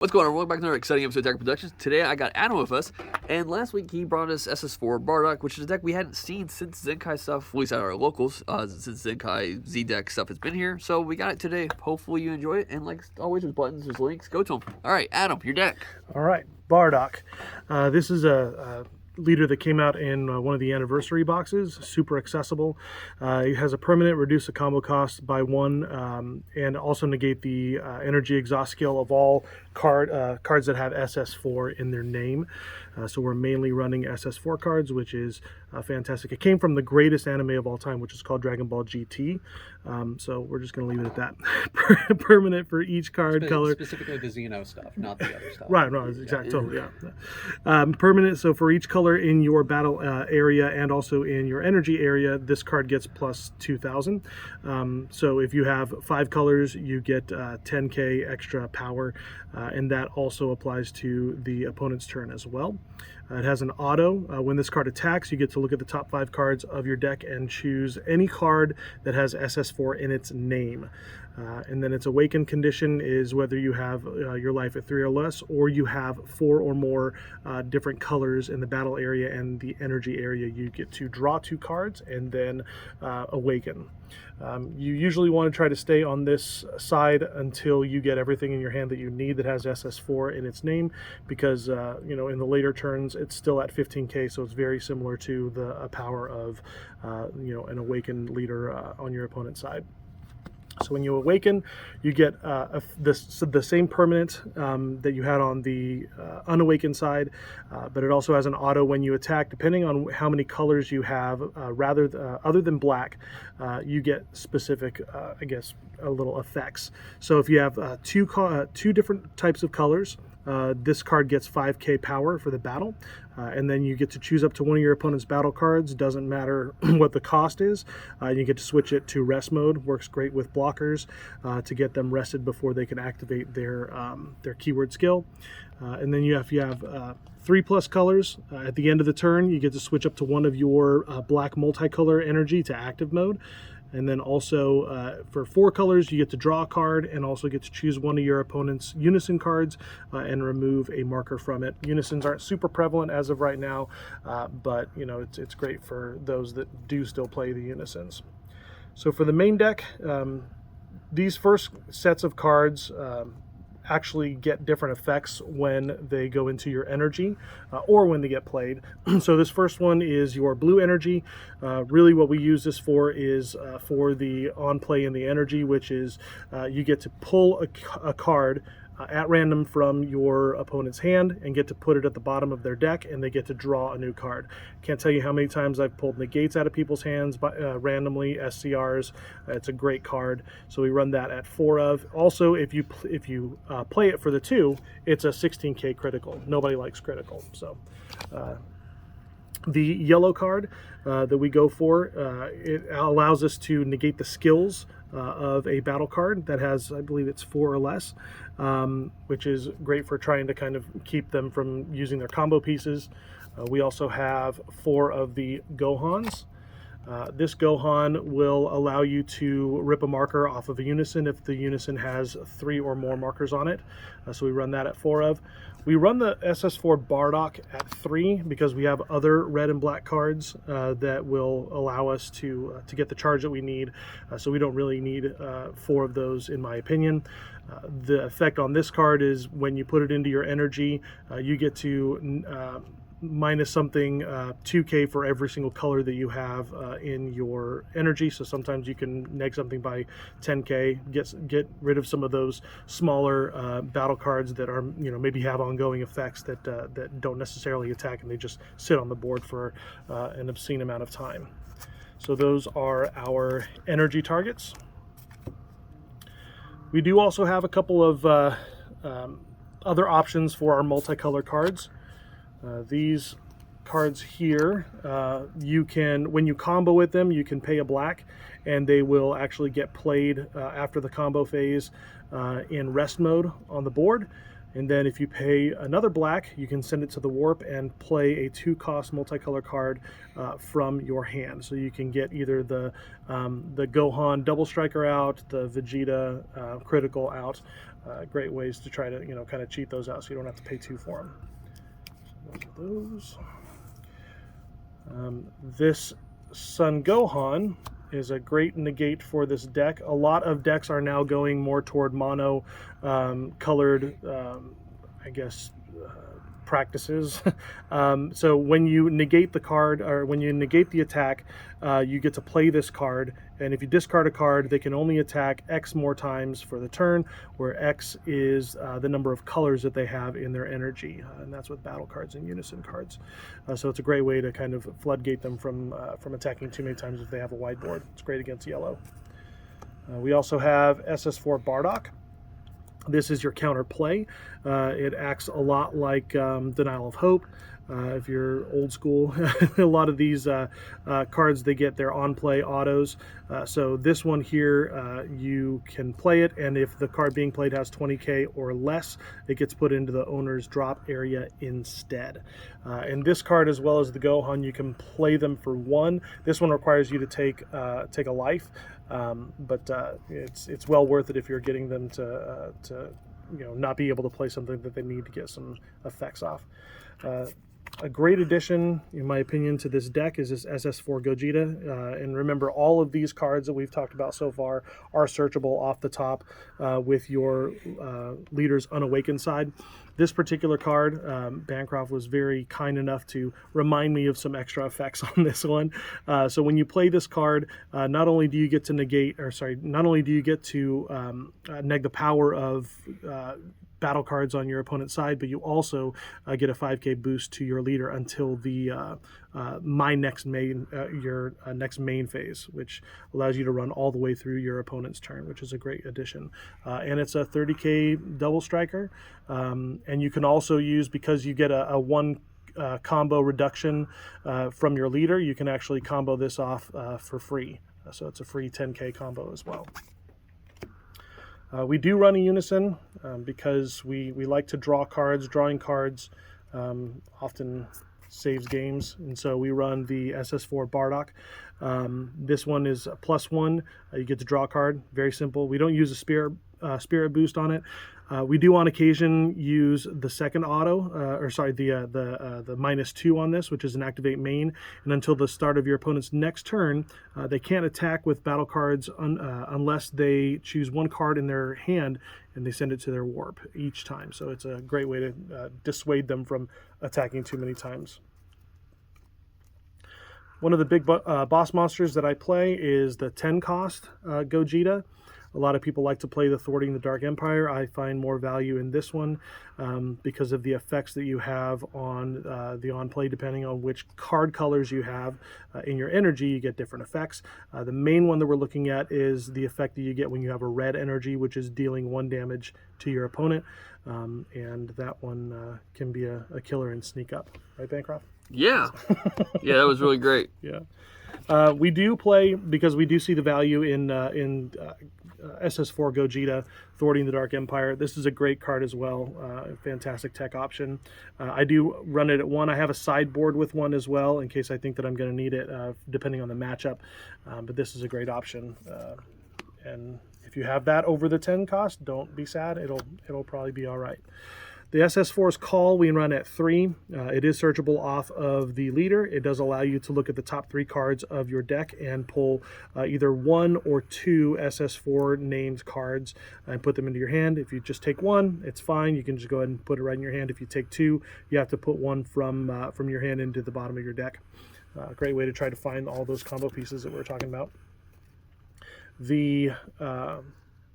What's going on? Welcome back to another exciting episode of Deck Productions. Today I got Adam with us, and last week he brought us SS4 Bardock, which is a deck we hadn't seen since Zenkai stuff, at least at our locals, since Zenkai Z-Deck stuff has been here. So we got it today. Hopefully you enjoy it, and like always, there's buttons, there's links, go to them. All right, Adam, your deck. All right, Bardock. This is a leader that came out in one of the anniversary boxes, super accessible. It has a permanent, reduce the combo cost by 1, and also negate the energy exhaust skill of all cards that have SS4 in their name. So we're mainly running SS4 cards, which is fantastic. It came from the greatest anime of all time, which is called Dragon Ball GT. So we're just going to leave it at that. Permanent for each card color. Specifically the Xeno stuff, not the other stuff. Right, no, exactly, totally, yeah. Permanent, so for each color in your battle area and also in your energy area, this card gets plus 2,000. So if you have 5 colors, you get 10k extra power, and that also applies to the opponent's turn as well. It has an auto. When this card attacks, you get to look at the top 5 cards of your deck and choose any card that has SS4 in its name. And then its awakened condition is whether you have your life at 3 or less, or you have 4 or more different colors in the battle area and the energy area. You get to draw 2 cards and then awaken. You usually want to try to stay on this side until you get everything in your hand that you need that has SS4 in its name, because you know, in the later turns it's still at 15k, so it's very similar to the power of you know, an awakened leader on your opponent's side. So when you awaken, you get the same permanent that you had on the unawakened side, but it also has an auto when you attack. Depending on how many colors you have, other than black, you get specific, I guess, little effects. So if you have two different types of colors, this card gets 5k power for the battle, and then you get to choose up to one of your opponent's battle cards. Doesn't matter what the cost is. You get to switch it to rest mode. Works great with blockers to get them rested before they can activate their keyword skill. And then if you have 3+ colors, at the end of the turn, you get to switch up to one of your black multicolor energy to active mode. And then also for 4 colors, you get to draw a card and also get to choose one of your opponent's unison cards and remove a marker from it. Unisons aren't super prevalent as of right now, but you know, it's great for those that do still play the unisons. So for the main deck, these first sets of cards actually get different effects when they go into your energy or when they get played. So this first one is your blue energy. Really what we use this for is for the on play in the energy, which is you get to pull a card at random from your opponent's hand and get to put it at the bottom of their deck, and they get to draw a new card. Can't tell you how many times I've pulled negates out of people's hands randomly, SCRs. It's a great card, so we run that at 4 of. Also, if you play it for the 2, it's a 16k critical. Nobody likes critical, so the yellow card that we go for, it allows us to negate the skills of a battle card that has, I believe it's 4 or less, which is great for trying to kind of keep them from using their combo pieces. We also have 4 of the Gohans. This Gohan will allow you to rip a marker off of a unison if the unison has 3 or more markers on it. So we run that at 4 of. We run the SS4 Bardock at 3 because we have other red and black cards that will allow us to get the charge that we need. So we don't really need 4 of those, in my opinion. The effect on this card is when you put it into your energy, you get to minus something 2k for every single color that you have in your energy. So sometimes you can neg something by 10k, get rid of some of those smaller battle cards that are, you know, maybe have ongoing effects that don't necessarily attack and they just sit on the board for an obscene amount of time. So those are our energy targets. We do also have a couple of other options for our multicolor cards. These cards here, you can, when you combo with them, you can pay a black and they will actually get played after the combo phase in rest mode on the board. And then if you pay another black, you can send it to the warp and play a 2-cost multicolor card from your hand. So you can get either the Gohan double striker out, the Vegeta critical out, great ways to try to, kind of cheat those out so you don't have to pay 2 for them. So those. This Sun Gohan is a great negate for this deck. A lot of decks are now going more toward mono colored, I guess, practices. So when you negate the card, or when you negate the attack, you get to play this card, and if you discard a card, they can only attack X more times for the turn, where X is the number of colors that they have in their energy, and that's with battle cards and unison cards. So it's a great way to kind of floodgate them from attacking too many times if they have a wide board. It's great against yellow. We also have SS4 Bardock. This is your counter play. It acts a lot like Denial of Hope. If you're old school, a lot of these cards, they get their on-play autos. So this one here, you can play it, and if the card being played has 20k or less, it gets put into the owner's drop area instead. And this card, as well as the Gohan, you can play them for 1. This one requires you to take a life, but it's well worth it if you're getting them to not be able to play something that they need to get some effects off. A great addition, in my opinion, to this deck is this SS4 Gogeta. And remember, all of these cards that we've talked about so far are searchable off the top with your leader's Unawakened side. This particular card, Bancroft was very kind enough to remind me of some extra effects on this one. So when you play this card, not only do you get to neg the power of battle cards on your opponent's side, but you also get a 5k boost to your leader until the your next main phase, which allows you to run all the way through your opponent's turn, which is a great addition. And it's a 30k double striker, and you can also use, because you get a 1 combo reduction from your leader, you can actually combo this off for free. So it's a free 10k combo as well. We do run a unison because we like to draw cards. Drawing cards often saves games, and so we run the SS4 Bardock. This one is a +1. You get to draw a card. Very simple. We don't use a spirit boost on it. We do on occasion use the second auto, the -2 on this, which is an activate main, and until the start of your opponent's next turn, they can't attack with battle cards unless they choose 1 card in their hand and they send it to their warp each time. So it's a great way to dissuade them from attacking too many times. One of the big boss monsters that I play is the 10 cost Gogeta. A lot of people like to play the Thwarting the Dark Empire. I find more value in this one because of the effects that you have on the on-play. Depending on which card colors you have in your energy, you get different effects. The main one that we're looking at is the effect that you get when you have a red energy, which is dealing 1 damage to your opponent. And that one can be a killer and sneak up. Right, Bancroft? Yeah. Yeah, that was really great. Yeah. We do play, because we do see the value in SS4 Gogeta, Thwarting the Dark Empire. This is a great card as well. Fantastic tech option. I do run it at 1. I have a sideboard with 1 as well, in case I think that I'm going to need it, depending on the matchup. But this is a great option. And if you have that over the 10 cost, don't be sad. It'll probably be all right. The SS4's Call we run at 3. It is searchable off of the leader. It does allow you to look at the top 3 cards of your deck and pull either 1 or 2 SS4 named cards and put them into your hand. If you just take 1, it's fine. You can just go ahead and put it right in your hand. If you take 2, you have to put 1 from your hand into the bottom of your deck. Great way to try to find all those combo pieces that we were talking about. The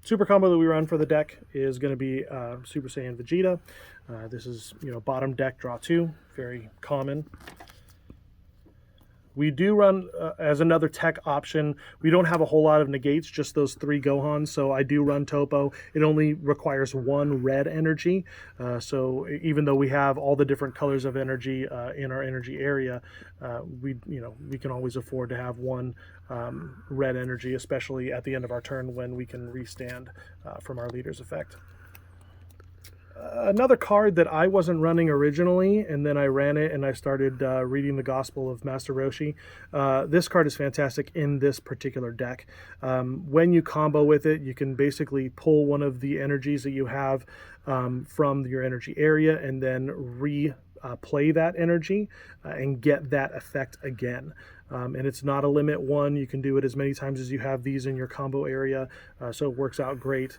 super combo that we run for the deck is going to be Super Saiyan Vegeta. This is, bottom deck, draw 2, very common. We do run, as another tech option, we don't have a whole lot of negates, just those 3 Gohans, so I do run Topo. It only requires 1 red energy, so even though we have all the different colors of energy in our energy area, we can always afford to have 1 red energy, especially at the end of our turn when we can restand from our leader's effect. Another card that I wasn't running originally, and then I ran it and I started reading the Gospel of Master Roshi. This card is fantastic in this particular deck. When you combo with it, you can basically pull one of the energies that you have from your energy area and then play that energy and get that effect again. And it's not a limit one. You can do it as many times as you have these in your combo area, so it works out great.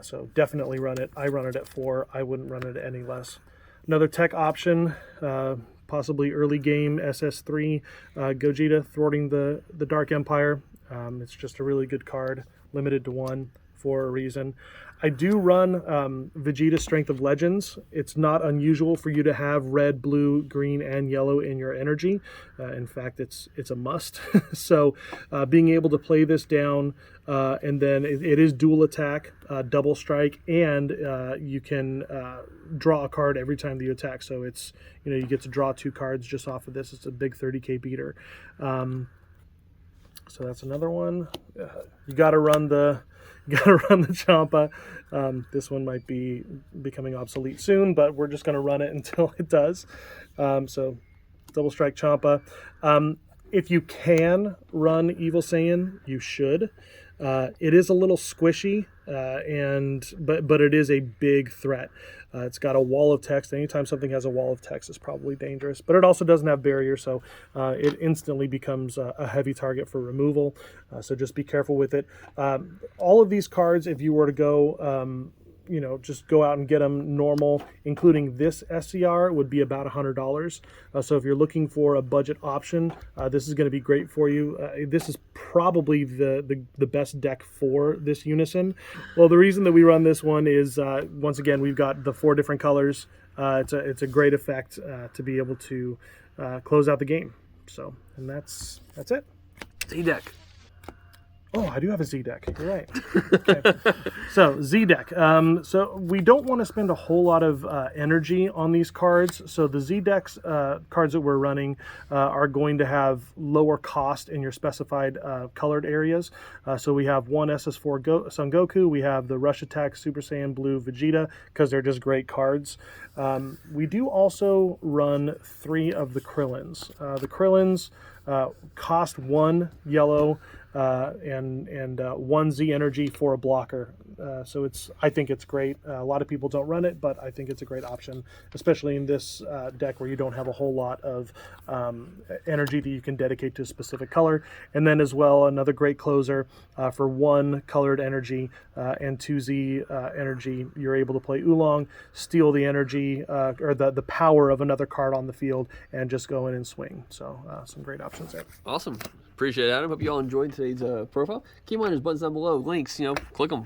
So definitely run it. I run it at 4. I wouldn't run it at any less. Another tech option, possibly early game SS3 Gogeta thwarting the Dark Empire. It's just a really good card, limited to 1 for a reason. I do run Vegeta Strength of Legends. It's not unusual for you to have red, blue, green, and yellow in your energy. In fact, it's a must. So being able to play this down, and then it is dual attack, double strike, and you can draw a card every time that you attack. So it's, you get to draw 2 cards just off of this. It's a big 30k beater. So that's another one. You got to run the Champa. This one might be becoming obsolete soon, but we're just going to run it until it does. So double strike Champa. If you can run Evil Saiyan, you should. It is a little squishy, but it is a big threat. It's got a wall of text. Anytime something has a wall of text, it's probably dangerous. But it also doesn't have barrier, so it instantly becomes a heavy target for removal. So just be careful with it. All of these cards, if you were to go, just go out and get them normal, including this SCR, would be about $100. So if you're looking for a budget option, this is going to be great for you. This is probably the best deck for this Unison. Well, the reason that we run this one is, once again, we've got the 4 different colors. It's a great effect to be able to close out the game. So, and that's it. Z-Deck. Oh, I do have a Z-Deck. You're right. Okay. So, Z-Deck. So we don't want to spend a whole lot of energy on these cards. So the Z-Decks cards that we're running are going to have lower cost in your specified colored areas. So we have one SS4 Son Goku. We have the Rush Attack Super Saiyan Blue Vegeta, because they're just great cards. We do also run 3 of the Krillins. The Krillins cost 1 yellow, and 1 Z energy for a blocker. So I think it's great. A lot of people don't run it, but I think it's a great option, especially in this deck where you don't have a whole lot of energy that you can dedicate to a specific color. And then as well, another great closer for 1 colored energy and 2 Z energy. You're able to play Oolong, steal the energy or the power of another card on the field, and just go in and swing. So some great options there. Awesome. Appreciate it, Adam. Hope you all enjoyed today's profile. Keep in mind, there's buttons down below, links, click them.